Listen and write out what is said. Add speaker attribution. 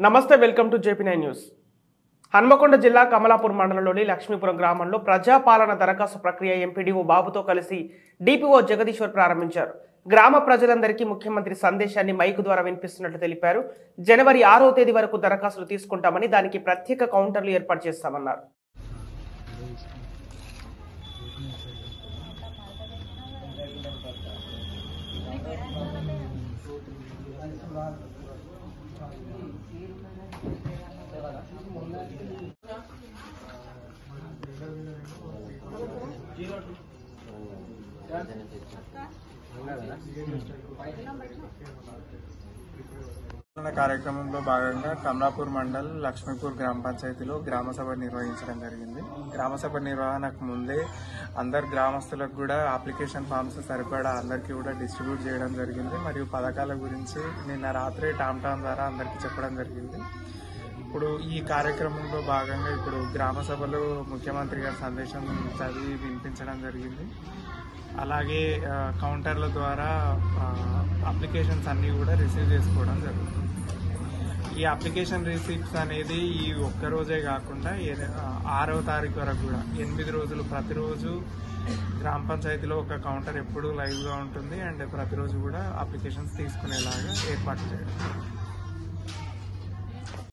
Speaker 1: నమస్తే welcome to జేపీ9 news. Hanamkonda జిల్లా కమలాపూర్ మండలంలోని లక్ష్మీపురం గ్రామంలో ప్రజాపాలన దరఖాస్తు ప్రక్రియ ఎంపీడీఓ బాబుతో కలిసి డిపిఓ జగదీశ్వర్ ప్రారంభించారు। గ్రామ ప్రజలందరికీ ముఖ్యమంత్రి సందేశాన్ని మైకు ద్వారా వినిపిస్తున్నట్లు తెలిపారు। జనవరి 6వ తేదీ వరకు దరఖాస్తులు తీసుకుంటామని, దానికి ప్రత్యేక కౌంటర్లు ఏర్పాటు చేస్తామన్నారు।
Speaker 2: కార్యక్రమంలో భాగంగా కమలాపూర్ మండల్ లక్ష్మీపూర్ గ్రామ పంచాయతీలో గ్రామసభ నిర్వహించడం జరిగింది। గ్రామసభ నిర్వహణకు ముందే అందరు గ్రామస్తులకు కూడా అప్లికేషన్ ఫామ్స్ సరిపడా అందరికీ కూడా డిస్ట్రిబ్యూట్ చేయడం జరిగింది। మరియు పథకాల గురించి నిన్న రాత్రి టామ్ ద్వారా అందరికీ చెప్పడం జరిగింది। ఇప్పుడు ఈ కార్యక్రమంలో భాగంగా ఇప్పుడు గ్రామ సభలో ముఖ్యమంత్రి గారి సందేశం చదివి వినిపించడం జరిగింది। అలాగే కౌంటర్ల ద్వారా అప్లికేషన్స్ అన్నీ కూడా రిసీవ్ చేసుకోవడం జరుగుతుంది। ఈ అప్లికేషన్ రిసీప్ట్స్ అనేది ఈ ఒక్కరోజే కాకుండా 6వ తారీఖు వరకు కూడా 8 రోజులు ప్రతిరోజు గ్రామ పంచాయతీలో ఒక కౌంటర్ ఎప్పుడూ లైవ్గా ఉంటుంది అండ్ ప్రతిరోజు కూడా అప్లికేషన్స్ తీసుకునేలాగా ఏర్పాటు చేయాలి।